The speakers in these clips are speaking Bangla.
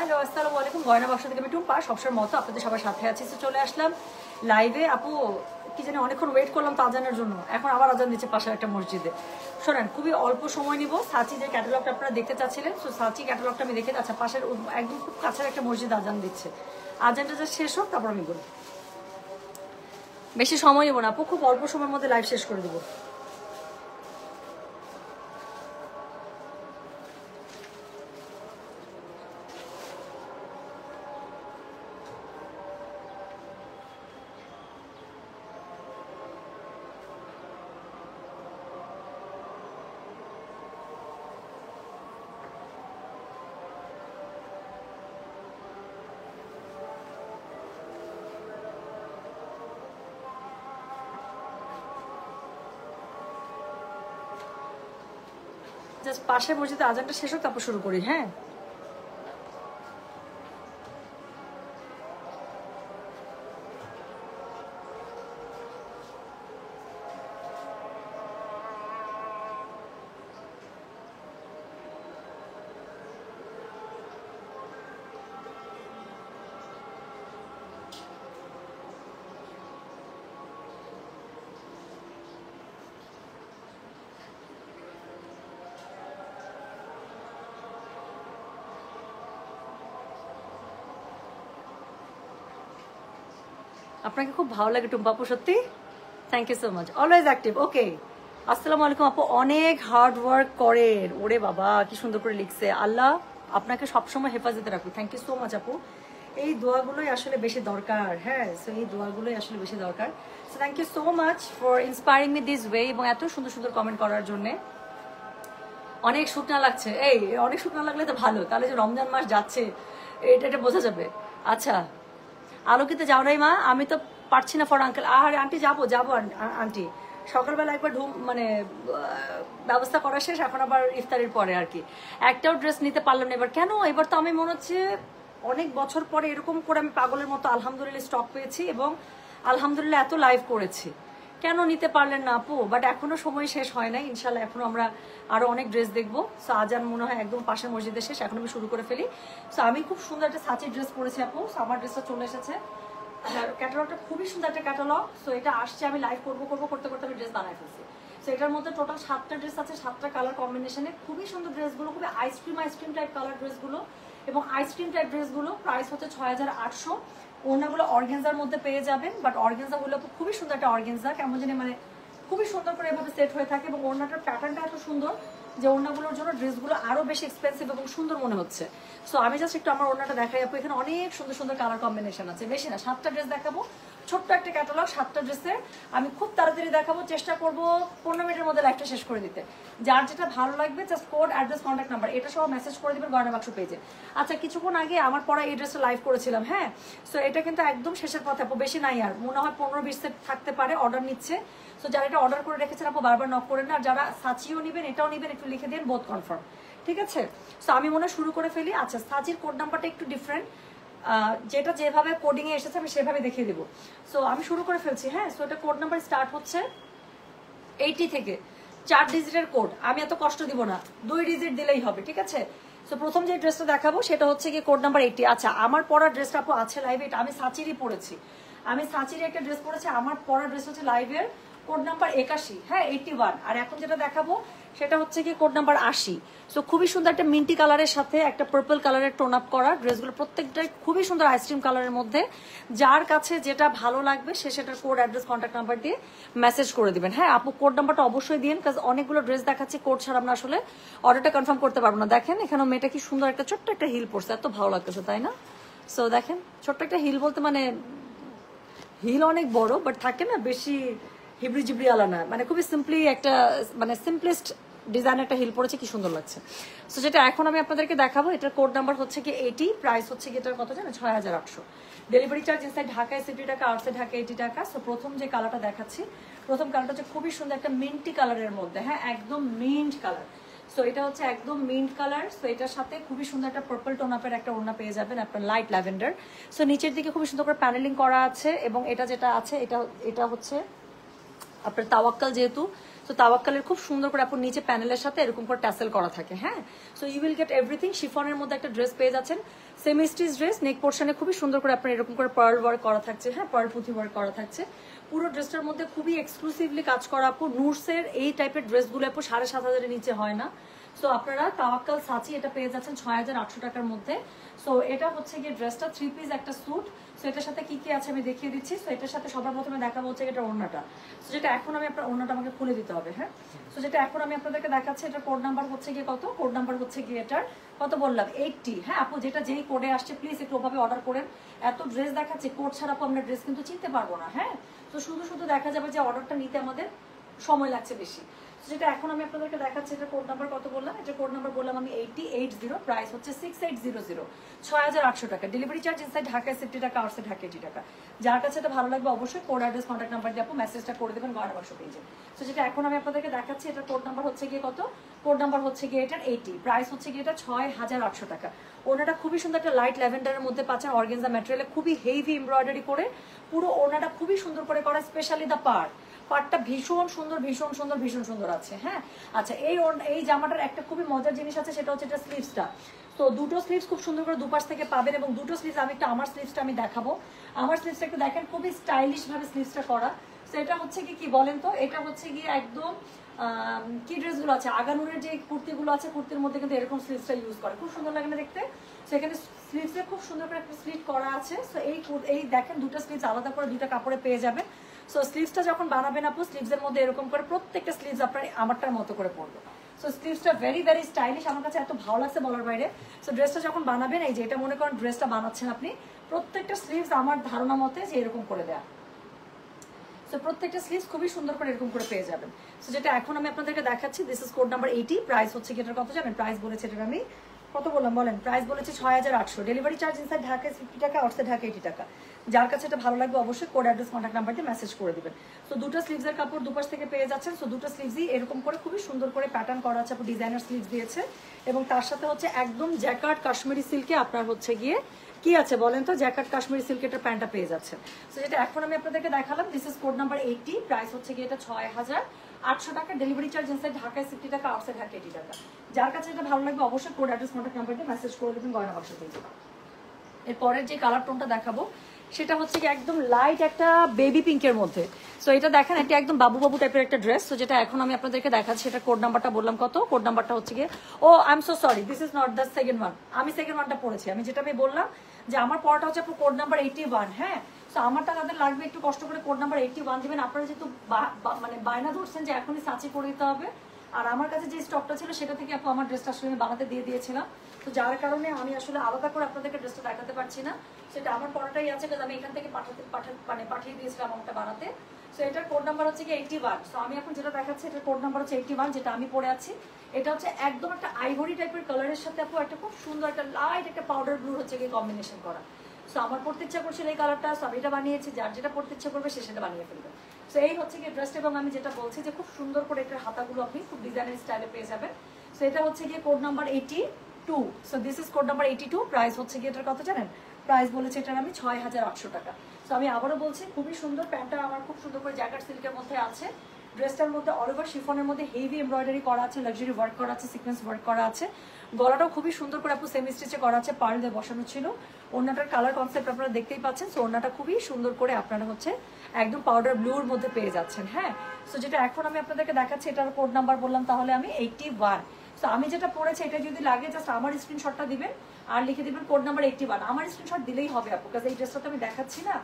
হ্যালো আসসালামু আলাইকুম, গয়না বাক্স থেকে আমি টুম্পা সবসময় মতো আপনাদের সবার সাথে আছি। তো চলে আসলাম লাইভে। আপু কি জানি অনেকক্ষণ ওয়েট করলাম তো আজানের জন্য, এখন আবার আজান দিচ্ছে পাশে একটা মসজিদে। শোনেন, খুবই অল্প সময় নিব। সাচি যে ক্যাটালগটা আপনারা দেখতে চাচ্ছিলেন, সো সাচি ক্যাটালগটা আমি দেখে যাচ্ছি। পাশের একদম খুব কাছের একটা মসজিদ আজান দিচ্ছে। আজানটা যা শেষ হোক তারপর আমি বলি। বেশি সময় নেবো না আপু, খুব অল্প সময়ের মধ্যে লাইভ শেষ করে দেবো। জাস্ট পাশের মসজিদে আজানটা শেষ হোক তারপর শুরু করি। হ্যাঁ, আপনাকে খুব ভালো লাগে টুম্পা আপু, সত্যি thank you so much, always active. Okay, আসসালামু আলাইকুম আপু, অনেক হার্ড ওয়ার্ক করেন। ওরে বাবা কি সুন্দর করে লিখছে, আল্লাহ আপনাকে সবসময় হেফাজতে রাখুন। থ্যাংক ইউ সো মাচ আপু, এই দোয়াগুলোই আসলে বেশি দরকার। হ্যাঁ, সো এই দোয়াগুলোই আসলে বেশি দরকার। So thank you so much for inspiring me this way, এবং এত সুন্দর সুন্দর কমেন্ট করার জন্যে। অনেক শুকনা লাগছে, এই অনেক শুকনা লাগলে তো ভালো, তাহলে যে রমজান মাস যাচ্ছে এটা বোঝা যাবে। আচ্ছা, আলোকিতে যাও নাই মা? আমি তো পারছি না ফর আঙ্কেল। আর আন্টি যাবো আন্টি, সকালবেলা একবার মানে ব্যবস্থা করা শেষ, এখন আবার ইফতারের পরে আর কি। একটাও ড্রেস নিতে পারলাম না এবার। কেন? এবার তো আমি মনে হচ্ছে অনেক বছর পরে এরকম করে আমি পাগলের মতো আলহামদুলিল্লাহ স্টক পেয়েছি, এবং আলহামদুলিল্লাহ এত লাইভ করেছি। কেন নিতে পারলেন না আপু? বাট এখনো সময় শেষ হয় নাই, ইনশাল্লাহ এখনো আমরা আরো অনেক ড্রেস দেখবো। সো আজান মনে হয় একদম পাশের মসজিদে শেষ, এখন আমি শুরু করে ফেলি। সো আমি খুব সুন্দর একটা সাচি ড্রেস পরেছি আপু, সো আমার ড্রেসটা চলে এসেছে। ক্যাটালগটা খুবই সুন্দর একটা ক্যাটালগ। সো এটা আসছে, আমি লাইভ করতে করতে আমি ড্রেস বানাই ফেলছি। সো এটার মধ্যে টোটাল 7টা ড্রেস আছে, 7টা কালার কম্বিনেশনে। খুবই সুন্দর ড্রেসগুলো, খুবই আইসক্রিম টাইপ কালার ড্রেসগুলো, এবং আইসক্রিম টাইপ ড্রেসগুলো প্রাইস হচ্ছে 6800। ওড়নাগুলো অর্গানজার মধ্যে পেয়ে যাবেন, বাট অর্গানজাগুলো খুবই সুন্দর একটা অর্গানজা, কেমন জানি মানে খুবই সুন্দর করে এভাবে সেট হয়ে থাকে, এবং ওড়নাটার প্যাটার্নটা এত সুন্দর যে ওড়নাগুলোর জন্য ড্রেসগুলো আরো বেশি এক্সপেন্সিভ এবং সুন্দর মনে হচ্ছে। সো আমি জাস্ট একটু আমার ওড়নাটা দেখাই আপু। এখানে অনেক সুন্দর সুন্দর কালার কম্বিনেশন আছে, বেশি না 7টা ড্রেস দেখাবো, ছোট্ট একটা ক্যাটালগ 7টা ড্রেসের। আমি খুব তাড়াতাড়ি দেখাবো, চেষ্টা করবো 15 মিনিটের মধ্যে লাইভটা শেষ করে দিতে। যার যেটা ভালো লাগবে just code, address, contact number এটা সব মেসেজ করে দিবেন গয়না বাক্স পেজে। আচ্ছা, কিছুক্ষণ আগে আমার পড়া এই ড্রেসটা লাইভ করেছিলাম। হ্যাঁ, সো এটা কিন্তু একদম শেষের পথে আপু, বেশি নাই আর, মনে হয় 15-20 সেট থাকতে পারে, অর্ডার নিচ্ছে। সো যারা এটা অর্ডার করে রেখেছেন আপু বারবার নক করেন না, আর যারা সাচিও নেবেন এটাও নেবেন একটু লিখে দিন বোথ কনফার্ম, ঠিক আছে? সো আমি মনে হয় শুরু করে ফেলি। আচ্ছা, সাচির কোড নাম্বারটা একটু ডিফারেন্ট, যেটা যেভাবে কোডিং এ এসেছে আমি সেভাবে দেখিয়ে দেবো। সো আমি শুরু করে ফেলছি। হ্যাঁ, সো এটা কোড নাম্বার স্টার্ট হচ্ছে 80 থেকে, 4 ডিজিটের কোড। আমি এত কষ্ট দিব না, 2 ডিজিট দিলেই হবে, ঠিক আছে? সো প্রথম যে ড্রেসটা দেখাবো সেটা হচ্ছে কি কোড নাম্বার 80। আচ্ছা, আমার পরা ড্রেসটা আপু আছে লাইভে, এটা আমি সাচিরই পরেছি। আমি সাচির একটা ড্রেস পরেছি, আমার পরা ড্রেস হচ্ছে লাইভের কোড নাম্বার 81, হ্যাঁ 81। আর এখন যেটা দেখাবো সেটা হচ্ছে কি কোড নাম্বার 80। সো খুবই সুন্দর একটা মিন্টি কালারের সাথে একটা পার্পল কালারের টোন আপ করা ড্রেসগুলো, প্রত্যেকটাই খুবই সুন্দর আইসক্রিম কালারের মধ্যে। যার কাছে যেটা ভালো লাগবে সে সেটার কোড, অ্যাড্রেস, কন্ট্যাক্ট নাম্বার দিয়ে মেসেজ করে দিবেন। হ্যাঁ আপু, কোড নাম্বারটা অবশ্যই দিন, কারণ অনেকগুলো ড্রেস দেখাচ্ছি, কোড ছাড়া আমরা আসলে অর্ডারটা কনফার্ম করতে পারবো না। দেখেন এখানে মেয়েটা কি সুন্দর একটা ছোট্ট একটা হিল পরছে, এত ভালো লাগতেছে তাই না? সো দেখেন ছোট্ট একটা হিল বলতে মানে হিল অনেক বড়, বাট থাকে না বেশি হিবড়ি জিবড়ি আলা না, মানে খুবই সিম্পলি একটা মানে সিম্পলেস্ট ডিজাইন একটা হিল পড়েছে, কি সুন্দর লাগছে। সো যেটা এখন আমি আপনাদেরকে দেখাবো, এটার কোড নাম্বার হচ্ছে কি 80, প্রাইস হচ্ছে কি এটার কত জানেন? 6800। ডেলিভারি চার্জ ইনসাইড ঢাকায় 60 টাকা, আউটসাইড ঢাকা 80 টাকা। সো প্রথম যে কালারটা দেখাচ্ছি, প্রথম কালারটা হচ্ছে খুবই সুন্দর একটা মিন্টি কালারের মধ্যে। হ্যাঁ, একদম মিন্ট কালার। সো এটা হচ্ছে একদম মিন্ট কালার। সো এটার সাথে খুবই সুন্দর একটা পার্পল টোন আপের একটা ওড়না পেয়ে যাবেন, আপনার লাইট ল্যাভেন্ডার। সো নিচের দিকে খুবই সুন্দর করে প্যানেলিং করা আছে, এবং এটা যেটা আছে এটা হচ্ছে আপনার তাওয়াক্কাল যেহেতু, তো তাওয়াক্কালের খুব সুন্দর করে আপনার নিচে প্যানেলের সাথে এরকম করে ট্যাসেল করা থাকে। হ্যাঁ, so you will get everything. শিফনের মধ্যে একটা ড্রেস পেয়ে যাচ্ছেন, সেমি স্টিচ ড্রেস, নেক পোর্শনে খুবই সুন্দর করে আপনার এরকম করে পার্ল ওয়ার্ক করা থাকছে। হ্যাঁ, পার্ল পুঁথি ওয়ার্ক করা থাকছে। পুরো ড্রেসটার মধ্যে খুবই এক্সক্লুসিভলি কাজ করা আপু। নুরসের এই টাইপের ড্রেসগুলো আপু 7,500-এর নিচে হয় না। সো আপনারা তাওয়াক্কাল সাচি এটা পেয়ে যাচ্ছেন 6,800 টাকার মধ্যে। সো এটা হচ্ছে গিয়ে ড্রেসটা 3 পিস একটা স্যুট। সো এটার সাথে কি কি আছে আমি দেখিয়ে দিচ্ছি। সো এটার সাথে সবার প্রথমে দেখাবো হচ্ছে এটা ওড়নাটা। সো যেটা এখন আমি আপনার ওড়নাটা আমাকে খুলে দিতে হবে। হ্যাঁ, সো যেটা এখন আমি আপনাদেরকে দেখাচ্ছি, এটা কোড নাম্বার হচ্ছে গিয়ে কত, কোড নাম্বার হচ্ছে গিয়ে এটার কত বললাম 80। হ্যাঁ আপু, যেটা যেই কোডে আসছে প্লিজ একটু ওভাবে অর্ডার করেন। এত ড্রেস দেখাচ্ছে, কোড ছাড়া আপু আমরা ড্রেস কিন্তু চিনতে পারবো না। হ্যাঁ, তো শুধু শুধু দেখা যাবে যে অর্ডারটা নিতে আমাদের সময় লাগছে বেশি। যেটা এখন আমি আপনাদেরকে দেখাচ্ছি, এটা কোড নাম্বার কত বললাম, এটা কোড নাম্বার বললাম আমি 8080, প্রাইস হচ্ছে 6800, 6,800 টাকা। ডেলিভারি চার্জ ইনসাইড ঢাকায় 60 টাকা, আউটসাইড ঢাকা 80 টাকা। যার কাছে এটা ভালো লাগবে অবশ্যই কোড অ্যাড্রেস কন্ট্যাক্ট নাম্বার দিয়ে আপু মেসেজটা করে দেবেন গয়না বাক্স পেজে। তো যেটা এখন আমি আপনাদেরকে দেখাচ্ছি, এটা কোড নাম্বার হচ্ছে গিয়ে কত, কোড নাম্বার হচ্ছে গিয়ে এটার 80, প্রাইস হচ্ছে গিয়ে এটা 6,800 টাকা। ওনাটা খুবই সুন্দর একটা লাইট ল্যাভেন্ডারের মধ্যে পাচ্ছেন, অর্গানজা ম্যাটেরিয়ালে খুবই হেভি এমব্রয়ডারি করে পুরো ওনাটা খুবই সুন্দর করে করা, স্পেশালি দা পার্টটা ভীষণ সুন্দর, ভীষণ সুন্দর, ভীষণ সুন্দর আছে। হ্যাঁ, আচ্ছা এই জামাটার একটা খুবই মজার জিনিস আছে, সেটা হচ্ছে এটা স্লিভসটা। তো দুটো স্লিভস খুব সুন্দর করে দুপাশ থেকে পাবেন, এবং দুটো স্লিভস আমি একটা আমার স্লিভসটা আমি দেখাবো। আমার স্লিভসটা একটু দেখেন, খুবই স্টাইলিশ ভাবে স্লিভসটা করা। তো এটা হচ্ছে কি বলেন তো, এটা হচ্ছে গিয়ে একদম কি ড্রেসগুলো আছে, আগানুরের যে কুর্তিগুলো আছে, কুর্তির মধ্যে কিন্তু এরকম স্লিভসটা ইউজ করে, খুব সুন্দর লাগে না দেখতে। সেখানে স্লিভসে খুব সুন্দর করে একটা স্লিট করা আছে। সো এই দেখেন দুটো স্লিভস আলাদা করে দুটো কাপড়ে পেয়ে যাবেন। সো স্লিভসটা যখন বানাবেন আপু, স্লিভসের মধ্যে এরকম করে প্রত্যেকটা স্লিভস আপনার আমারটার মতো করে পড়বে। সো স্লিভসটা ভেরি ভেরি স্টাইলিশ, আমার কাছে এত ভালো লাগছে বলার বাইরে। সো ড্রেসটা যখন বানাবেন, এই যে এটা মনে করেন ড্রেসটা বানাচ্ছেন আপনি, প্রত্যেকটা স্লিভস আমার ধারণা মতে যে এরকম করে দেয়া। সো প্রত্যেকটা স্লিভস খুবই সুন্দর করে এরকম করে পেয়ে যাবেন। সো যেটা এখন আমি আপনাদেরকে দেখাচ্ছি, this is code number 80, price হচ্ছে কি এটার কত জানেন, প্রাইস বলেছে এটার আমি কত বললাম বলেন, প্রাইস বলেছে 6,800। ডেলিভারি চার্জ ইনসাইড ঢাকা 50 টাকা, আউটসাইড ঢাকা 80 টাকা। যার কাছে এটা ভালো লাগবে অবশ্যই কোড অ্যাড্রেস কন্ট্যাক্ট নাম্বার দিয়ে মেসেজ করে দিবেন। সো দুটো স্লিভসের কাপড় দুপাশ থেকে পেয়ে যাচ্ছেন। সো দুটো স্লিভসই এরকম করে খুবই সুন্দর করে প্যাটার্ন করা আছে, আপনার ডিজাইনার স্লিভস দিয়েছে, এবং তার সাথে হচ্ছে একদম জ্যাকার্ড কাশ্মীরি সিল্কে আপনার হচ্ছে গিয়ে কি আছে বলেন তো, জ্যাকার্ড কাশ্মীরি সিল্কের প্যান্টটা পেয়ে যাচ্ছেন। সো যেটা এখন আমি আপনাদেরকে দেখালাম, this is code number 80, price হচ্ছে গিয়ে এটা 6,800 টাকা। ডেলিভারি চার্জ ইনসাইড ঢাকায় 60 টাকা, আউটসাইড ঢাকা 80 টাকা। যার কাছে এটা ভালো লাগবে অবশ্যই কোড অ্যাড্রেস কন্ট্যাক্ট নাম্বার দিয়ে মেসেজ করে দেবেন গয়না বাক্স পেজে। এরপরের যে কালার টোনটা দেখাবো সেটা হচ্ছে কি একদম লাইট একটা বেবি পিঙ্কের মধ্যে। সো এটা দেখেন, এটা একদম বাবু বাবু টাইপের একটা ড্রেস। তো যেটা এখন আমি আপনাদেরকে দেখাচ্ছি, এটা কোড নাম্বারটা বললাম কত, কোড নাম্বারটা হচ্ছে গিয়ে, oh I am so sorry, this is not the second one. আমি সেকেন্ড ওয়ানটা পড়েছি, আমি যেটা আমি বললাম যে আমার পড়াটা হচ্ছে কোড নাম্বার 81। হ্যাঁ, তো আমারটা তাদের লাগবে একটু কষ্ট করে কোড নাম্বার 81 দিবেন। আপনারা যেহেতু মানে বায়না ধরছেন যে এখনই সাচি করে দিতে হবে, আর আমার কাছে যে স্টকটা ছিল সেটা থেকে আপু আমার ড্রেসটা আসলে আমি বানাতে দিয়ে দিয়েছিলাম। তো যার কারণে আমি আসলে আলাদা করে আপনাদেরকে ড্রেসটা দেখাতে পারছি না, সেটা আমার পড়াটাই আছে, কারণ আমি এখান থেকে পাঠিয়ে দিয়েছিলাম আমারটা বানাতে। সো এটার কোড নাম্বার হচ্ছে কি 81। সো আমি এখন যেটা দেখাচ্ছি এটার কোড নাম্বার হচ্ছে 81, যেটা আমি পরে আছি। এটা হচ্ছে একদম একটা আইভরি টাইপের কালারের সাথে আপু একটা খুব সুন্দর একটা লাইট একটা পাউডার ব্লু হচ্ছে কি কম্বিনেশন করা। সো আমার পড়তে ইচ্ছা করছিল এই কালারটা, সো আমি এটা বানিয়েছি, যার যেটা পড়তে ইচ্ছা করবে সে সেটা বানিয়ে ফেলবে। সো এই হচ্ছে কি ড্রেসটা, এবং আমি যেটা বলছি যে খুব সুন্দর করে এটার হাতাগুলো আপনি খুব ডিজাইনের স্টাইলে পেয়ে যাবেন। সো এটা হচ্ছে গিয়ে code number 82। So this is code number 82, price হচ্ছে গিয়ে এটার কত জানেন, প্রাইস বলেছে এটার আমি 6,800 টাকা। সো আমি আবারও বলছি, খুবই সুন্দর প্যান্টটা আমার খুব সুন্দর করে জ্যাকেট সিল্কের মধ্যে আছে। ড্রেসটার মধ্যে অল ওভার শিফনের মধ্যে হেভি এমব্রয়ডারি করা আছে, লাক্সারি ওয়ার্ক করা আছে, সিকোয়েন্স ওয়ার্ক করা আছে। গলাটাও খুবই সুন্দর করে আপু সেমি স্টিচে করা আছে, পার্ল দিয়ে বসানো ছিল। ওড়নাটার কালার কনসেপ্ট আপনারা দেখতেই পাচ্ছেন। সো ওড়নাটা খুবই সুন্দর করে আপনারা হচ্ছে একদম পাউডার ব্লুর মধ্যে পেয়ে যাচ্ছেন। হ্যাঁ, সো যেটা এখন আমি আপনাদেরকে দেখাচ্ছি, এটার কোড নাম্বার বললাম তাহলে আমি 81। সো আমি যেটা পড়েছি এটা যদি লাগে জাস্ট আমার স্ক্রিনশটটা দিবেন আর লিখে দিবেন কোড নাম্বার 81। আমার স্ক্রিনশট দিলেই হবে আপু, কারণ এই ড্রেসটা তো আমি দেখাচ্ছি না,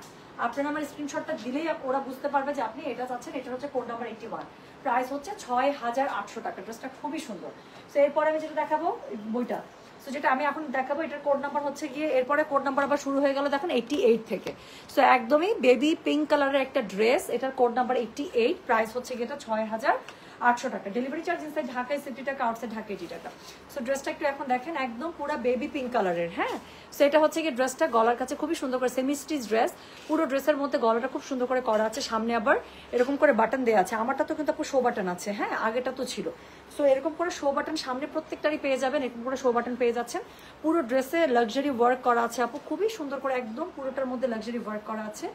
আপনারা আমার স্ক্রিনশটটা দিলেই ওরা বুঝতে পারবে যে আপনি এটা চাচ্ছেন। এটা হচ্ছে কোড নাম্বার 81, প্রাইস হচ্ছে 6,800 টাকা। ড্রেসটা খুবই সুন্দর। সো এরপরে আমি যেটা দেখাবো বইটা, সো যেটা আমি এখন দেখাবো এটার কোড নাম্বার হচ্ছে গিয়ে, এরপরে কোড নাম্বার আবার শুরু হয়ে গেল দেখুন 88 থেকে। সো একদমই বেবি পিঙ্ক কালারের একটা ড্রেস, এটার কোড নাম্বার 88, প্রাইস হচ্ছে গিয়ে এটা 6,800 টাকা। ডেলিভারি চার্জ ইনসাইড ঢাকায় 60 টাকা, আউটসাইড ঢাকা 80 টাকা। সো ড্রেসটা একটু এখন দেখেন, একদম পুরো বেবি পিঙ্ক কালারের। হ্যাঁ, সো এটা হচ্ছে গিয়ে ড্রেসটা গলার কাছে খুবই সুন্দর করে সেমি স্টিচ ড্রেস, পুরো ড্রেসের মধ্যে গলাটা খুব সুন্দর করে করা আছে, সামনে আবার এরকম করে বাটন দেওয়া আছে। আমারটা তো কিন্তু আপু শো বাটন আছে, হ্যাঁ আগেটা তো ছিল। সো এরকম করে শো বাটন সামনে প্রত্যেকটারই পেয়ে যাবেন, এরকম করে শো বাটন পেয়ে যাচ্ছেন। পুরো ড্রেসে লাক্সারি ওয়ার্ক করা আছে আপু, খুবই সুন্দর করে একদম পুরোটার মধ্যে লাক্সারি ওয়ার্ক করা আছে।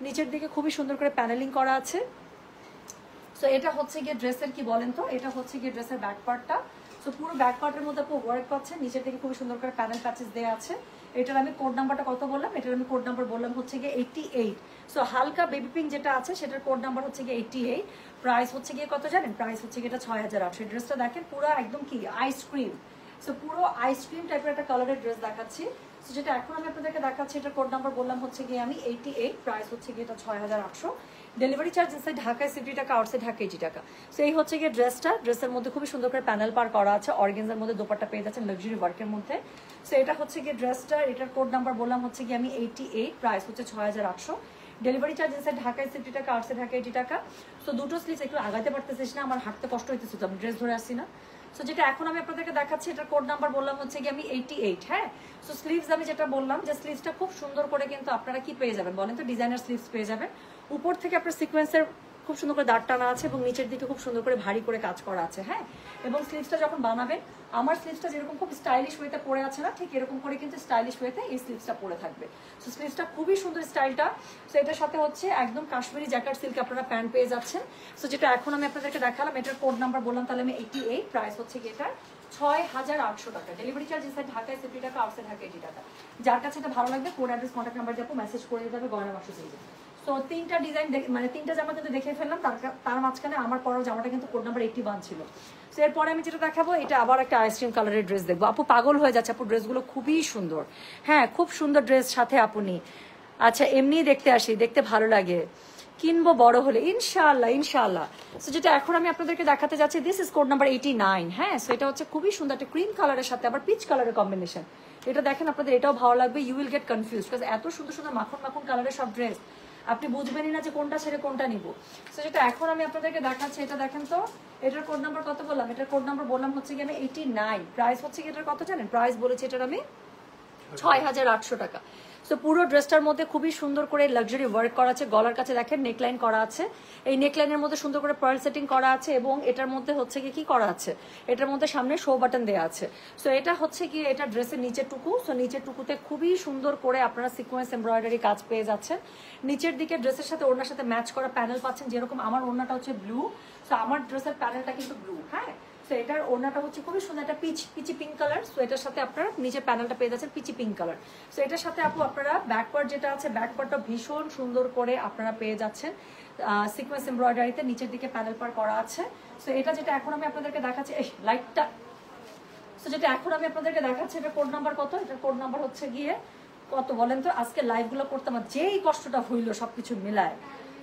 নিচের দিকে খুবই সুন্দর করে প্যানেলিং করা আছে, সো এটা হচ্ছে গিয়ে ড্রেসের কি বলেন তো, এটা হচ্ছে গিয়ে ড্রেসের ব্যাক পার্টটা। সো পুরো ব্যাক পার্টের মধ্যে আপু ওয়ার্ক পাচ্ছেন, নিচের দিকে খুব সুন্দর করে প্যানেল প্যাচেস দেওয়া আছে। এটার আমি কোড নাম্বারটা কত বললাম, এটার আমি কোড নাম্বার বললাম হচ্ছে গিয়ে 88। সো হালকা বেবি পিঙ্ক যেটা আছে সেটার কোড নাম্বার হচ্ছে গিয়ে 88। প্রাইস হচ্ছে গিয়ে কত জানেন, প্রাইস হচ্ছে গিয়ে এটা 6800। ড্রেসটা দেখেন পুরো একদম কি আইসক্রিম, সো পুরো আইসক্রিম টাইপের একটা কালারের ড্রেস দেখাচ্ছি। সো যেটা এখন আমি আপনাদেরকে দেখাচ্ছি এটার কোড নাম্বার বললাম হচ্ছে গিয়ে আমি 88, প্রাইস হচ্ছে গিয়ে এটা 6800। ডেলিভারি চার্জ ইনসাইড ঢাকায় 60 টাকা, আউটসাইড ঢাকা 80 টাকা। সো এই হচ্ছে গিয়ে ড্রেসটা। ড্রেসের মধ্যে খুবই সুন্দর করে প্যানেল পার করা আছে, অর্গানজার মধ্যে দোপাট্টা পেয়ে যাচ্ছেন লাক্সারি ওয়ার্কের মধ্যে। সো এটা হচ্ছে গিয়ে ড্রেসটা, এটার কোড নাম্বার বললাম হচ্ছে গিয়ে আমি 88, প্রাইস হচ্ছে 6800। ডেলিভারি চার্জ ইনসাইড ঢাকায় 60 টাকা, আউটসাইড ঢাকা 80 টাকা। সো দুটো স্লিভস একটু আগাতে পারতেছিস না, আমার হাঁটতে কষ্ট হইতেছে, তো আমি ড্রেস ধরে আসছি না। সো যেটা এখন আমি আপনাদেরকে দেখাচ্ছি এটার কোড নাম্বার বললাম হচ্ছে গিয়ে আমি 88। হ্যাঁ, সো স্লিভস আমি যেটা বললাম যে স্লিভসটা খুব সুন্দর করে কিন্তু আপনারা কি পেয়ে যাবেন বলেন তো, ডিজাইনার স্লিভস পেয়ে যাবেন। উপর থেকে আপনার সিকোয়েন্সের খুব সুন্দর করে দাঁড় টানা আছে এবং নিচের দিকে খুব সুন্দর করে ভারী করে কাজ করা আছে। হ্যাঁ, এবং স্লিভসটা যখন বানাবেন, আমার স্লিভসটা যেরকম খুব স্টাইলিশ ওয়েতে পরে আছে না, ঠিক এরকম করে কিন্তু স্টাইলিশ ওয়েতে এই স্লিভসটা পরে থাকবে। সো স্লিভসটা খুবই সুন্দর স্টাইলটা। সো এটার সাথে হচ্ছে একদম কাশ্মীরি জ্যাকেট সিল্ক আপনারা প্যান্ট পেয়ে যাচ্ছেন। সো যেটা এখন আমি আপনাদেরকে দেখালাম এটার কোড নাম্বার বললাম তাহলে আমি 88, প্রাইস হচ্ছে গিয়ে এটা 6800 টাকা। ডেলিভারি চার্জ ইনসাইড ঢাকায় 60 টাকা, আউটসাইড ঢাকা 80 টাকা। যার কাছে এটা ভালো লাগবে কোড অ্যাড্রেস কন্ট্যাক্ট নাম্বার দিয়ে মেসেজ করে দিতে হবে গয়না বাক্স পেয়ে। তো তিনটা ডিজাইন মানে তিনটা জামা কিন্তু দেখে ফেললাম, তার মাঝখানে আমার পরা জামাটা কিন্তু কোড নাম্বার 81 ছিল। তো এরপরে আমি যেটা দেখাবো এটা আবার একটা আইসক্রিম কালারের ড্রেস দেখবো। আপু পাগল হয়ে যাচ্ছে, আপু ড্রেসগুলো খুবই সুন্দর। হ্যাঁ, খুব সুন্দর ড্রেস সাথে আপনি। আচ্ছা, এমনি দেখতে আসি, দেখতে ভালো লাগে, কিনবো বড় হলে ইনশাআল্লাহ ইনশাআল্লাহ। সো যেটা এখন আমি আপনাদেরকে দেখাতে যাচ্ছি দিস ইজ কোড নাম্বার 89। হ্যাঁ, সো এটা হচ্ছে খুবই সুন্দর একটা ক্রিম কালারের সাথে আবার পিচ কালারের কম্বিনেশন। এটা দেখেন আপনাদের এটাও ভালো লাগবে, you will get confuse because এত সুন্দর সুন্দর মাখন মাখন কালারের সব ড্রেস, আপনি বুঝবেনই না যে কোনটা ছেড়ে কোনটা নিব। সো যেটা এখন আমি আপনাদেরকে দেখাচ্ছি এটা দেখেন তো, এটার কোড নাম্বার কত বললাম, এটার কোড নাম্বার বললাম হচ্ছে কি আমি 89, প্রাইস হচ্ছে কি এটার কত জানেন, প্রাইস বলেছি এটার আমি 6800 টাকা। সো পুরো ড্রেসটার মধ্যে খুবই সুন্দর করে লাক্সারি ওয়ার্ক করা আছে, গলার কাছে দেখেন নেকলাইন করা আছে, এই নেকলাইনের মধ্যে সুন্দর করে পার্ল সেটিং করা আছে এবং এটার মধ্যে হচ্ছে কি করা আছে, এটার মধ্যে সামনে শো বাটন দেওয়া আছে। সো এটা হচ্ছে কি এটা ড্রেসের নিচের টুকু। সো নিচের টুকুতে খুবই সুন্দর করে আপনারা সিকোয়েন্স এমব্রয়ডারি কাজ পেয়ে যাচ্ছেন। নিচের দিকে ড্রেসের সাথে ওড়নার সাথে ম্যাচ করা প্যানেল পাচ্ছেন, যেরকম আমার ওড়নাটা হচ্ছে ব্লু, সো আমার ড্রেসের প্যানেলটা কিন্তু ব্লু। হ্যাঁ, সো এটার ওড়নাটা হচ্ছে খুবই সুন্দর একটা পিচি পিঙ্ক কালার। সো এটার সাথে আপনারা নিচের প্যানেলটা পেয়ে যাচ্ছেন পিচি পিঙ্ক কালার। সো এটার সাথে আপু আপনারা ব্যাকওয়ার্ড যেটা আছে ব্যাকওয়ার্ডটা ভীষণ সুন্দর করে আপনারা পেয়ে যাচ্ছেন সিকোয়েন্স এমব্রয়ডারিতে, নিচের দিকে প্যানেল পার করা আছে। সো এটা যেটা এখন আমি আপনাদেরকে দেখাচ্ছি এই লাইটটা, সো যেটা এখন আমি আপনাদেরকে দেখাচ্ছি এটা কোড নাম্বার কত, এটার কোড নাম্বার হচ্ছে গিয়ে কত বলেন তো, আজকে লাইভগুলো করতে আমার যেই কষ্টটা হইলো সবকিছু মিলায়।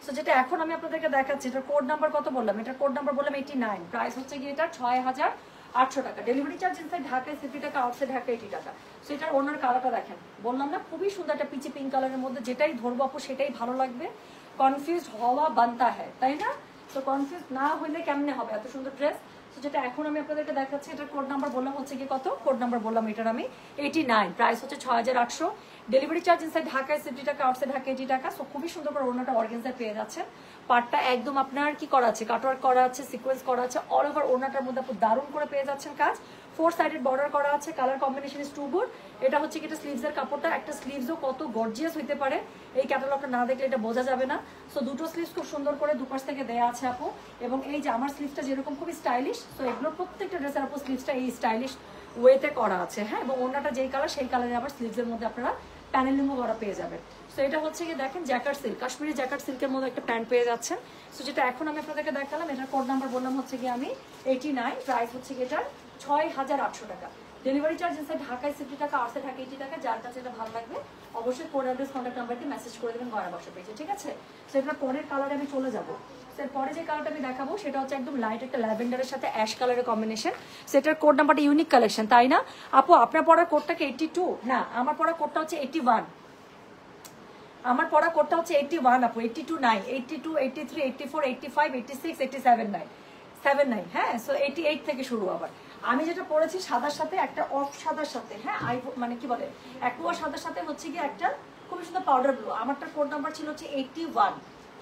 সো যেটা এখন আমি আপনাদেরকে দেখাচ্ছি এটার কোড নাম্বার কত বললাম, এটার কোড নাম্বার বললাম 89, প্রাইস হচ্ছে গিয়ে এটা 6800 টাকা। ডেলিভারি চার্জ ইনসাইড ঢাকায় 60 টাকা, আউটসাইড ঢাকা 80 টাকা। সো এটার ওনার কালারটা দেখেন, বললাম না খুবই সুন্দর একটা পিচি পিঙ্ক কালারের মধ্যে, যেটাই ধরবো আপু সেটাই ভালো লাগবে। কনফিউজ হওয়া বানতা হ্যায়, তাই না? তো কনফিউজ না হইলে কেমনে হবে এত সুন্দর ড্রেস। তো যেটা এখন আমি আপনাদেরকে দেখাচ্ছি এটার কোড নাম্বার বললাম হচ্ছে কি কত, কোড নাম্বার বললাম এটার আমি 89, প্রাইস হচ্ছে 6800। ডেলিভারি চার্জ ইনসাইড ঢাকায় 60 টাকা, আউটসাইড ঢাকা 80 টাকা। সো খুবই সুন্দর করে ওড়নাটা অর্গানজার পেয়ে যাচ্ছে, পার্টটা একদম আপনার কি করা আছে, কাটওয়ার্ক করা আছে, সিকোয়েন্স করা আছে, অল ওভার ওড়নাটার মধ্যে আপনি দারুণ করে পেয়ে যাচ্ছেন কাজ। 4 সাইডেড বর্ডার করা আছে, colour combination is too good. এটা হচ্ছে কি এটা স্লিভসের কাপড়টা, একটা স্লিভসও কত গর্জিয়াস হইতে পারে এই ক্যাটালগটা না দেখলে এটা বোঝা যাবে না। সো দুটো স্লিভস খুব সুন্দর করে দুপাশ থেকে দেয়া আছে আপু, এবং এই যে আমার স্লিভসটা যেরকম খুবই স্টাইলিশ, সো এগুলো প্রত্যেকটা ড্রেসের আপু স্লিভসটা এই স্টাইলিশ ওয়েতে করা আছে। হ্যাঁ, এবং ওড়নাটা যেই কালার সেই কালারে আবার স্লিভসের মধ্যে আপনারা প্যানেলিংও করা পেয়ে যাবেন। সো এটা হচ্ছে কি দেখেন জ্যাকেট সিল্ক, কাশ্মীরি জ্যাকেট সিল্কের মধ্যে একটা প্যান্ট পেয়ে যাচ্ছেন। সো যেটা এখন আমি আপনাদেরকে দেখালাম এটার কোড নাম্বার বললাম হচ্ছে কি আমি 89, প্রাইস হচ্ছে কি এটার 6800 টাকা। ডেলিভারি চার্জ ইনসাইড ঢাকায় 60 টাকা, আউটসাইড ঢাকা 80 টাকা। যার কাছে এটা ভালো লাগবে অবশ্যই কোড অ্যাড্রেস কন্ট্যাক্ট নাম্বার দিয়ে মেসেজ করে দেবেন গয়না বাক্স পেজে, ঠিক আছে? সেটা পরের কালারে আমি চলে যাবো। পরে যে কালারটা আমি দেখাবো সেটা হচ্ছে একদম লাইট একটা ল্যাভেন্ডারের সাথে অ্যাশ কালারের কম্বিনেশন। সেটার কোড নাম্বারটা ইউনিক কালেকশন, তাই না আপু? আপনার পড়ার কোডটাকে 82 না, আমার পড়া কোডটা হচ্ছে 81, আমার পড়া কোডটা হচ্ছে 81 আপু, 82 নাই, 82 83 84 85 86 87 নাই 79। হ্যাঁ, সো 88 থেকে শুরু। আবার আমি যেটা পড়েছি সাদার সাথে একটা অফ সাদার সাথে, হ্যাঁ মানে কি বলে অ্যাকুয়া সাদার সাথে হচ্ছে কি একটা খুবই সুন্দর পাউডার ব্লু, আমারটার কোড নাম্বার ছিল হচ্ছে 81।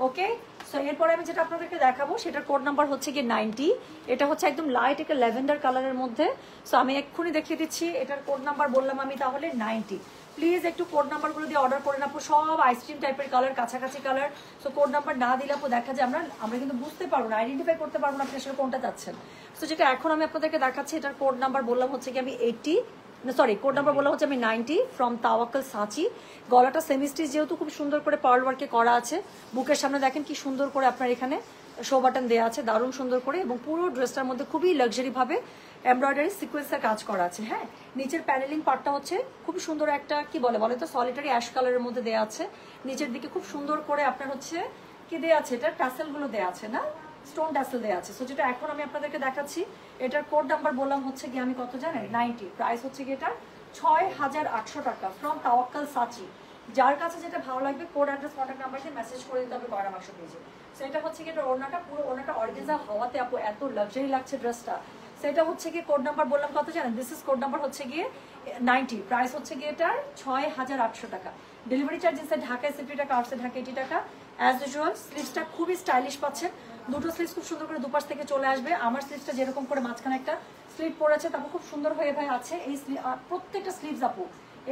ওকে, সো এরপরে আমি যেটা আপনাদেরকে দেখাবো সেটার কোড নাম্বার হচ্ছে কি 90। এটা হচ্ছে একদম লাইট একটা ল্যাভেন্ডার কালারের মধ্যে। সো আমি এক্ষুনি দেখিয়ে দিচ্ছি, এটার কোড নাম্বার বললাম আমি তাহলে 90। প্লিজ একটু কোড নাম্বারগুলো দিয়ে অর্ডার করে আপু, সব আইসক্রিম টাইপের কালার, কাছাকাছি কালার। সো কোড নাম্বার না দিলে আপু দেখা যায় আমরা কিন্তু বুঝতে পারবো না, আইডেন্টিফাই করতে পারবো না আপনি আসলে কোনটা চাচ্ছেন। সো যেটা এখন আমি আপনাদেরকে দেখাচ্ছি, এটার কোড নাম্বার বললাম হচ্ছে কি আমি 80, সরি কোড নাম্বার বললাম হচ্ছে আমি 90 ফ্রম তাওয়াক্কাল সাচি। গলাটা সেমি স্টিচ যেহেতু খুব সুন্দর করে পার্ল ওয়ার্কে করা আছে, বুকের সামনে দেখেন কি সুন্দর করে আপনার এখানে শো বাটন দেওয়া আছে, দারুণ সুন্দর করে, এবং পুরো ড্রেসটার মধ্যে খুবই লাক্সারি ভাবে এমব্রয়ডারি সিকোয়েন্সের কাজ করা আছে। হ্যাঁ, নিচের প্যানেলিং পার্টটা হচ্ছে খুব সুন্দর একটা কি বলে তো সলিটারি অ্যাশ কালারের মধ্যে দেওয়া আছে। নিচের দিকে খুব সুন্দর করে আপনার হচ্ছে কি দেওয়া আছে, এটা টাসেল গুলো দেওয়া আছে না, স্টোন টাসেল দেওয়া আছে। সো যেটা এখন আমি আপনাদেরকে দেখাচ্ছি, এটার কোড নাম্বার বললাম হচ্ছে কি আমি কত জানেন, 90। প্রাইস হচ্ছে কি এটা 6800 টাকা ফ্রম তাওয়াক্কাল সাচি। যার কাছে যেটা ভালো লাগবে কোড অ্যাড্রেস কন্ট্যাক্ট নাম্বার দিয়ে মেসেজ করে দিতে হবে গয়না বাক্স পেজে। সেটা হচ্ছে কি এটা ওড়নাটা, পুরো ওড়নাটা অর্গানজা হওয়াতে আপু এত লাক্সারি লাগছে ড্রেসটা। সেটা হচ্ছে কি কোড নাম্বার বললাম কত জানেন, দিস ইজ কোড নাম্বার হচ্ছে গিয়ে 90। প্রাইস হচ্ছে গিয়ে এটার 6800 টাকা। ডেলিভারি চার্জ ইনসাইড ঢাকায় 70 টাকা, আউটসাইড ঢাকা 80 টাকা। অ্যাজ ইউজুয়াল স্লিভসটা খুবই স্টাইলিশ পাচ্ছেন, দুটো স্লিভস খুব সুন্দর করে দুপাশ থেকে চলে আসবে। আমার স্লিভসটা যেরকম করে মাঝখানে একটা স্লিভ পড়েছে, তারপর খুব সুন্দর হয়ে ভাই আছে এই প্রত্যেকটা স্লিভস আপু,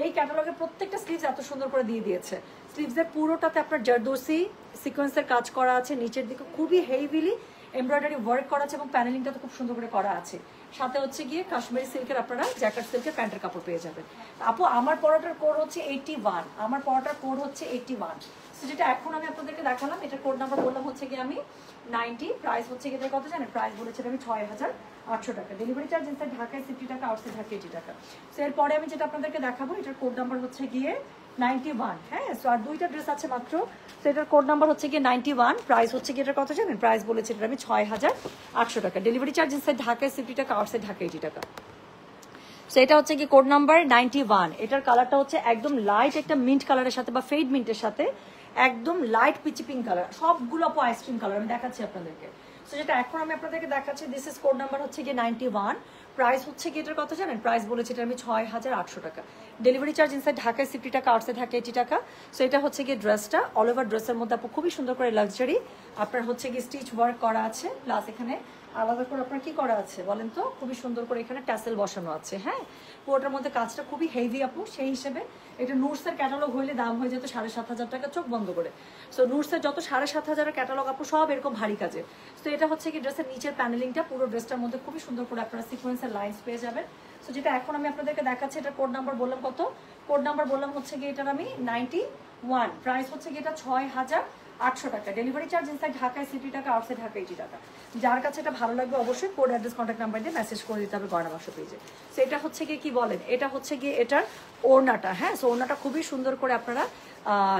এই ক্যাটালগের প্রত্যেকটা স্লিভস এত সুন্দর করে দিয়ে দিয়েছে। স্লিভসের পুরোটাতে আপনার জারদোসি সিকোয়েন্সের কাজ করা আছে, নিচের দিকে খুবই হেভিলি এমব্রয়ডারি ওয়ার্ক করা আছে, এবং প্যানেলিংটা তো খুব সুন্দর করে করা আছে। সাথে হচ্ছে গিয়ে কাশ্মীরি সিল্কের আপনারা জ্যাকেট সিল্কের প্যান্টের কাপড় পেয়ে যাবেন। আপু আমার পরাটার কোড হচ্ছে 81, আমার পরাটার কোড হচ্ছে 81। সো যেটা এখন আমি আপনাদেরকে দেখালাম, এটার কোড নাম্বার বললাম হচ্ছে গিয়ে আমি 90। প্রাইস হচ্ছে গিয়ে কত জানেন, প্রাইস বলেছিলাম আমি 6800 টাকা। ডেলিভারি চার্জ ইনসাইড ঢাকায় 60 টাকা, আউটসাইড ঢাকা 80 টাকা। সো এরপরে আমি যেটা আপনাদেরকে দেখাবো, এটার কোড নাম্বার হচ্ছে গিয়ে 91। হ্যাঁ, সো আর দুইটা ড্রেস আছে মাত্র। তো এটার কোড নাম্বার হচ্ছে গিয়ে 91। প্রাইস হচ্ছে গিয়ে এটার কত জানেন, প্রাইস বলেছি এটা আমি 6800 টাকা। ডেলিভারি চার্জ ইনসাইড ঢাকায় 60 টাকা, আউটসাইড ঢাকা 80 টাকা। সো এটা হচ্ছে কি কোড নাম্বার 91। এটার কালারটা হচ্ছে একদম লাইট একটা মিন্ট কালারের সাথে বা ফেড মিন্টের সাথে একদম লাইট পিচি পিঙ্ক কালার, সবগুলো আপু আইসক্রিম কালার আমি দেখাচ্ছি আপনাদেরকে। সো যেটা এখন আমি আপনাদেরকে দেখাচ্ছি, দিস ইজ কোড নাম্বার হচ্ছে গিয়ে 91। প্রাইস হচ্ছে কি এটার কত জানেন, প্রাইস বলেছি এটা আমি 6800 টাকা। ডেলিভারি চার্জ ইনসাইড ঢাকায় 60 টাকা, আউটসাইড ঢাকা 80 টাকা। সো এটা হচ্ছে গিয়ে ড্রেসটা, অল ওভার ড্রেসের মধ্যে আপু খুবই সুন্দর করে লাক্সারি আপনার হচ্ছে গিয়ে স্টিচ ওয়ার্ক করা আছে, প্লাস এখানে আলাদা করে আপনার কি করা আছে বলেন তো, খুবই সুন্দর করে এখানে ট্যাসেল বসানো আছে। হ্যাঁ, পুরোটার মধ্যে কাজটা খুবই হেভি আপু, সেই হিসেবে এটা নুটসের ক্যাটালগ হইলে দাম হয়ে যেত 7500 টাকা চোখ বন্ধ করে। সো নুটসের যত 7500 ক্যাটালগ আপু সব এরকম ভারী কাজে। তো এটা হচ্ছে কি ড্রেসের নিচের প্যানেলিংটা, পুরো ড্রেসটার মধ্যে খুবই সুন্দর করে আপনারা সিকোয়েন্সের লাইন্স পেয়ে যাবেন। সো যেটা এখন আমি আপনাদেরকে দেখাচ্ছি, এটা কোড নাম্বার বললাম কত, কোড নাম্বার বললাম হচ্ছে গিয়ে এটার আমি 91। প্রাইস হচ্ছে গিয়ে এটা 6800 টাকা। ডেলিভারি চার্জ ইনসাইড ঢাকায় 60 টাকা, আউটসাইড ঢাকা 80 টাকা। যার কাছে এটা ভালো লাগবে অবশ্যই কোড অ্যাড্রেস কন্ট্যাক্ট নাম্বার দিয়ে মেসেজ করে দিতে হবে গয়না বাক্স পেজে। সো এটা হচ্ছে গিয়ে কি বলেন, এটা হচ্ছে গিয়ে এটার ওড়নাটা। হ্যাঁ, সো ওড়নাটা খুবই সুন্দর করে আপনারা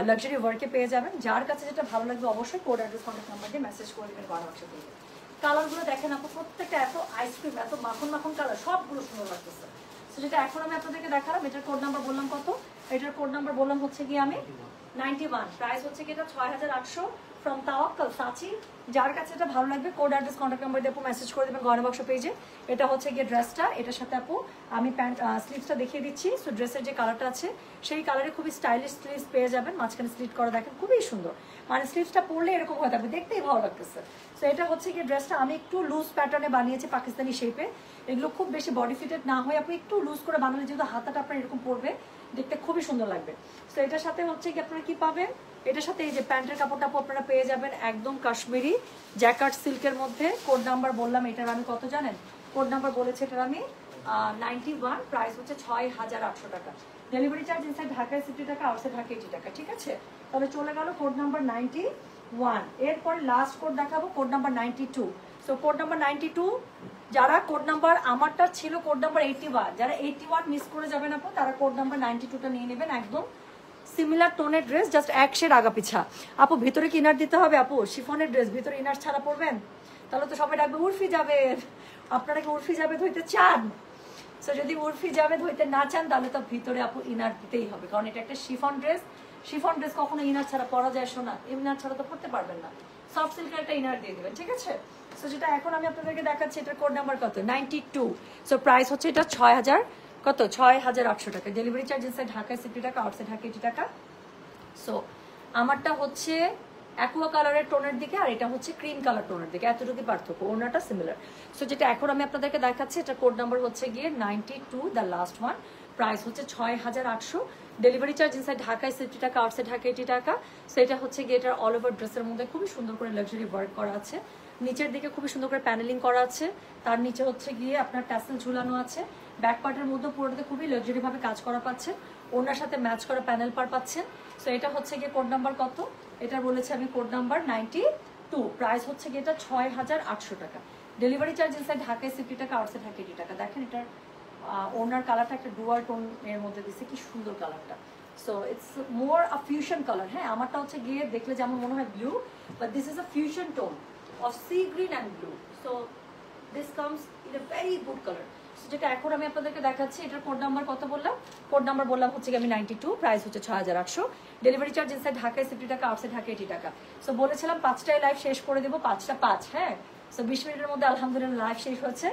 লাক্সারি ওয়ার্কে পেয়ে যাবেন। যার কাছে যেটা ভালো লাগবে অবশ্যই কোড অ্যাড্রেস কন্ট্যাক্ট নাম্বার দিয়ে মেসেজ করে দেবেন গয়না বাক্স পেজে। কালারগুলো দেখেন আপু, প্রত্যেকটা এত আইসক্রিম, এত মাখন মাখন কালার, সবগুলো সুন্দর লাগতেছে। সো যেটা এখন আমি আপনাদেরকে দেখালাম, এটার কোড নাম্বার বললাম কত, এটার কোড নাম্বার বললাম হচ্ছে গিয়ে আমি 91। প্রাইস হচ্ছে কি এটা 6800 ফ্রম তাওয়াক্কাল সাচি। যার কাছে এটা ভালো লাগবে কোড অ্যাড্রেস কন্ট্যাক্ট নাম্বার দিয়ে আপু মেসেজ করে দেবেন গয়না বাক্স পেজে। এটা হচ্ছে গিয়ে ড্রেসটা, এটার সাথে আপু আমি প্যান্ট স্লিভসটা দেখিয়ে দিচ্ছি। সো ড্রেসের যে কালারটা আছে সেই কালারে খুবই স্টাইলিশ স্লিভস পেয়ে যাবেন, মাঝখানে স্লিট করা দেখেন খুবই সুন্দর, মানে স্লিভসটা পরলে এরকম হয়ে থাকবে, দেখতেই ভালো লাগতেছে। সো এটা হচ্ছে গিয়ে ড্রেসটা আমি একটু লুজ প্যাটার্নে বানিয়েছি পাকিস্তানি শেপে, এগুলো খুব বেশি বডি ফিটেড না হয়ে আপনি একটু লুজ করে বানালে যেহেতু হাতাটা আপনার এরকম পড়বে, দেখতে খুবই সুন্দর লাগবে। সো এটার সাথে হচ্ছে কি আপনারা কি পাবেন, এটার সাথে এই যে প্যান্টের কাপড়টা আপনারা পেয়ে যাবেন একদম কাশ্মীরি জ্যাকার্ড সিল্কের মধ্যে। কোড নাম্বার বললাম এটার আমি কত জানেন, কোড নাম্বার বলেছে এটার আমি 91। প্রাইস হচ্ছে 6800 টাকা। ডেলিভারি চার্জ ইনসাইড ঢাকায় 60 টাকা, আউটসাইড ঢাকা 80 টাকা। ঠিক আছে, তাহলে চলে গেল কোড নাম্বার 91। এরপরে লাস্ট কোড দেখাবো, code number 92। So code number 92, যারা কোড নাম্বার আমারটা ছিল কোড নাম্বার 81, যারা 81 মিস করে যাবেন আপু তারা কোড নাম্বার 92টা নিয়ে নেবেন। একদম সিমিলার টোনের ড্রেস, জাস্ট এক শেড আগা পিছা। আপু ভিতরে কি ইনার দিতে হবে আপু, শিফনের ড্রেস ভিতরে ইনার ছাড়া পরবেন, তাহলে তো সবাই ডাকবে উর্ফি জাবেদ। আপনারা কি উর্ফি জাবেদ হইতে চান? সো যদি উর্ফি জাবেদ হইতে না চান তাহলে তো ভিতরে আপু ইনার দিতেই হবে, কারণ এটা একটা শিফন ড্রেস। শিফন ড্রেস কখনো ইনার ছাড়া পরা যায় শোনা, ইনার ছাড়া তো পড়তে পারবেন না, সফট সিল্কের একটা ইনার দিয়ে দেবেন। ঠিক আছে, সো যেটা এখন আমি আপনাদেরকে দেখাচ্ছি, এটার কোড নাম্বার কত, 92। সো প্রাইস হচ্ছে এটা 6000 কত 6800 টাকা। ডেলিভারি চার্জ ইনসাইড ঢাকায় 60 টাকা, আউটসাইড ঢাকা 80 টাকা। সো আমারটা হচ্ছে অ্যাকুয়া কালারের টোনের দিকে, আর এটা হচ্ছে ক্রিম কালার টোনের দিকে, এতটুকু পার্থক্য, ওনাটা সিমিলার। সো যেটা এখন আমি আপনাদেরকে দেখাচ্ছি, এটা কোড নাম্বার হচ্ছে গিয়ে 92, দ্য লাস্ট ওয়ান। প্রাইস হচ্ছে 6800। ডেলিভারি চার্জ ইনসাইড ঢাকায় 60 টাকা, আউটসাইড ঢাকা 80 টাকা। সো এটা হচ্ছে গিয়ে এটার অল ওভার ড্রেসের মধ্যে খুবই সুন্দর করে লাক্সারি ওয়ার্ক করা আছে, নিচের দিকে খুবই সুন্দর করে প্যানেলিং করা আছে, তার নিচে হচ্ছে গিয়ে আপনার ট্যাসেল ঝুলানো আছে, ব্যাক পার্টের মধ্যে পুরোটাতে খুবই লাক্সারি ভাবে কাজ করা পাচ্ছেন, ওনার সাথে ম্যাচ করা প্যানেল পার পাচ্ছেন। সো এটা হচ্ছে গিয়ে কোড নাম্বার কত, এটা বলেছে আমি কোড নাম্বার 92, প্রাইস হচ্ছে গিয়ে এটা 6800 টাকা। ডেলিভারি চার্জ ইনসাইড ঢাকায় 60 টাকা, আউটসাইড ঢাকা 80 টাকা। দেখেন এটার ওনার কালারটা একটা ডুয়াল টোন এর মধ্যে দিচ্ছে, কি সুন্দর কালারটা। So it's more a fusion colour. হ্যাঁ, আমারটা হচ্ছে গিয়ে দেখলে যেমন মনে হয় blue, but this is a fusion tone of sea green and blue. So this comes in a very good colour. যেটা এখন আমি আপনাদেরকে দেখাচ্ছি, এটার কোড নাম্বার কত বললাম, কোড নাম্বার বললাম হচ্ছে আমি 92, প্রাইস হচ্ছে 6800। ডেলিভারি চার্জ ইনসাইড ঢাকায় 60 টাকা, আউটসাইড ঢাকা 80 টাকা। সো বলেছিলাম 5টায় লাইভ শেষ করে দেবো, 5টা 5। হ্যাঁ, সো 20 মিনিটের মধ্যে আলহামদুলিল্লাহ লাইভ শেষ হচ্ছে।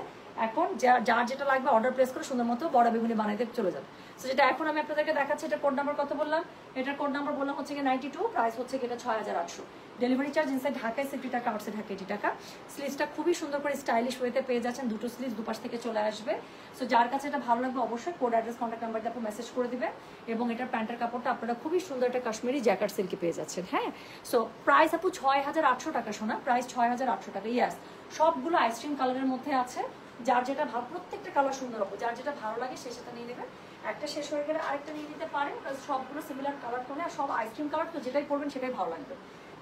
এখন যার যেটা লাগবে অর্ডার প্লেস করে সুন্দর মতো বড় বেগুনি বানাইতে চলে যাবে। সো যেটা এখন আমি আপনাদেরকে দেখাচ্ছি, এটা কোড নাম্বার কত বললাম, এটার কোড নাম্বার বললাম হচ্ছে 92, প্রাইস হচ্ছে এটা 6800। ডেলিভারি চার্জ ইনসাইড ঢাকায় 60 টাকা, আউটসাইড ঢাকা 80 টাকা। স্লিভসটা খুবই সুন্দর করে স্টাইলিশ ওয়েতে পেয়ে যাচ্ছেন, দুটো স্লিভস দুপাশ থেকে চলে আসবে। সো যার কাছে এটা ভালো লাগবে অবশ্যই কোড অ্যাড্রেস কন্ট্যাক্ট নাম্বার দিয়ে আপনি মেসেজ করে দিবেন। এবং এটার প্যান্টের কাপড়টা আপনারা খুবই সুন্দর একটা কাশ্মীরি জ্যাকেট সিল্কে পেয়ে যাচ্ছেন। হ্যাঁ, সো প্রাইস আপু 6800 টাকা, শোনা প্রাইস 6800 টাকা। ইয়াস, সবগুলো আইসক্রিম কালারের মধ্যে আছে, যার যেটা ভালো, প্রত্যেকটা কালার সুন্দর হবে, যার যেটা ভালো লাগে সে সেটা নিয়ে নেবেন। একটা শেষ হয়ে গেলে আরেকটা নিয়ে নিতে পারেন, সবগুলো সিমিলার কালার টোনে, আর সব আইসক্রিম কালার, তো যেটাই পরবেন সেটাই ভালো লাগবে,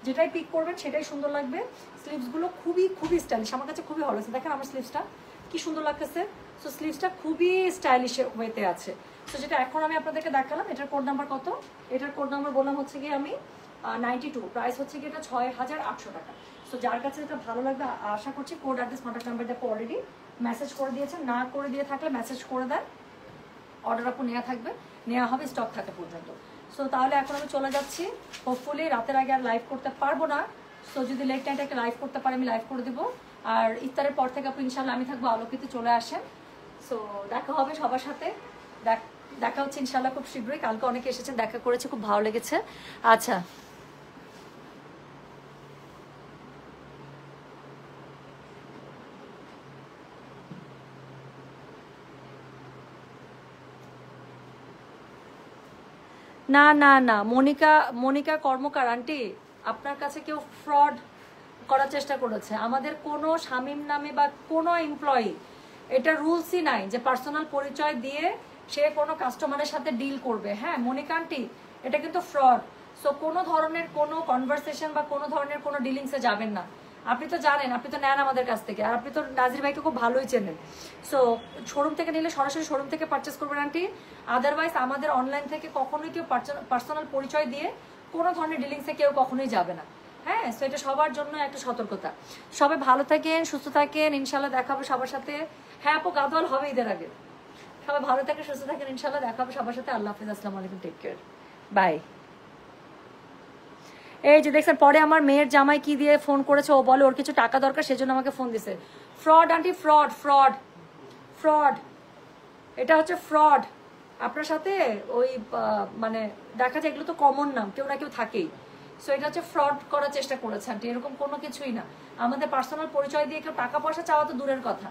যেটাই পিক করবেন সেটাই সুন্দর লাগবে। স্লিভসগুলো খুবই খুবই স্টাইলিশ, আমার কাছে খুবই ভালো লাগছে। দেখেন আমার স্লিভসটা কি সুন্দর লাগতেছে। সো স্লিভসটা খুবই স্টাইলিশ ওয়েতে আছে। সো যেটা এখন আমি আপনাদেরকে দেখালাম, এটার কোড নাম্বার কত, এটার কোড নাম্বার বললাম হচ্ছে গিয়ে আমি 92, প্রাইস হচ্ছে গিয়ে এটা 6800 টাকা। সো যার কাছে এটা ভালো লাগবে আশা করছি কোড অ্যাড্রেস কন্ট্যাক্ট নাম্বার দিয়ে অলরেডি মেসেজ করে দিয়েছেন, না করে দিয়ে থাকলে মেসেজ করে দেন, অর্ডার আপু নেওয়া থাকবে, নেওয়া হবে স্টক থাকা পর্যন্ত। সো তাহলে এখন আমি চলে যাচ্ছি, হোপফুলি রাতের আগে আর লাইভ করতে পারবো না। সো যদি লেট নাইট একটা লাইভ করতে পারি আমি লাইভ করে দেবো, আর ইফতারের পর থেকে আপু ইনশাল্লাহ আমি থাকবো আলোকিতে, চলে আসেন। সো দেখা হবে সবার সাথে, দেখা হচ্ছে ইনশাল্লাহ খুব শীঘ্রই। কালকে অনেকে এসেছেন, দেখা করেছে, খুব ভালো লেগেছে। আচ্ছা, না না না, মনিকা কর্মকার আন্টি, আপনার কাছে কেউ ফ্রড করার চেষ্টা করেছে। আমাদের কোনো শামীম নামে বা কোনো এমপ্লয়ি, এটা রুলসই নাই যে পার্সোনাল পরিচয় দিয়ে সে কোনো কাস্টমারের সাথে ডিল করবে। হ্যাঁ মনিকা আন্টি, এটা কিন্তু ফ্রড। সো কোনো ধরনের কোনো কনভারসেশন বা কোনো ধরনের কোনো ডিলিংসে যাবেন না। আপনি তো জানেন, আপনি তো নেন আমাদের কাছ থেকে, আর আপনি তো নাজির ভাইকে খুব ভালোই চেনেন। সো শোরুম থেকে নিলে সরাসরি শোরুম থেকে পারচেস করবেন আন্টি, আদারওয়াইজ আমাদের অনলাইন থেকে কখনোই কেউ পার্সোনাল পরিচয় দিয়ে কোনো ধরনের ডিলিংসে কেউ কখনোই যাবে না। হ্যাঁ, সো এটা সবার জন্য একটা সতর্কতা। সবাই ভালো থাকেন, সুস্থ থাকেন, ইনশাল্লাহ দেখা হবে সবার সাথে। হ্যাঁ আপু, গাদোয়াল হবে ঈদের আগে। সবাই ভালো থাকেন, সুস্থ থাকেন, ইনশাল্লাহ দেখা হবে সবার সাথে। আল্লাহ হাফিজ, আসসালামু আলাইকুম, টেক কেয়ার, বাই। এই যে দেখছেন, পরে আমার মেয়ের জামাই কি দিয়ে ফোন করেছে, ও বলে ওর কিছু টাকা দরকার, সেজন্য আমাকে ফোন দিছে। Fraud aunty, fraud fraud fraud, এটা হচ্ছে ফ্রড। আপনার সাথে ওই মানে দেখা যায়, এগুলো তো কমন নাম, কেউ না কেউ থাকেই। সো এটা হচ্ছে ফ্রড করার চেষ্টা করেছে আন্টি, এরকম কোনো কিছুই না। আমাদের পার্সোনাল পরিচয় দিয়ে কেউ টাকা পয়সা চাওয়া তো দূরের কথা,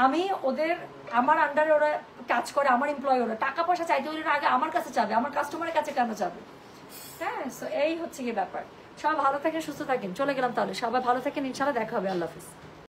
আমি ওদের, আমার আন্ডারে ওরা কাজ করে, আমার এমপ্লয়ি, ওরা টাকা পয়সা চাইতে ওদের আগে আমার কাছে চাবে, আমার কাস্টমারের কাছে কেন চাবে? হ্যাঁ, সো এই হচ্ছে কি ব্যাপার। সবাই ভালো থাকেন, সুস্থ থাকেন, চলে গেলাম তাহলে। সবাই ভালো থাকেন, ইনশাল্লাহ দেখা হবে, আল্লাহ হাফিজ।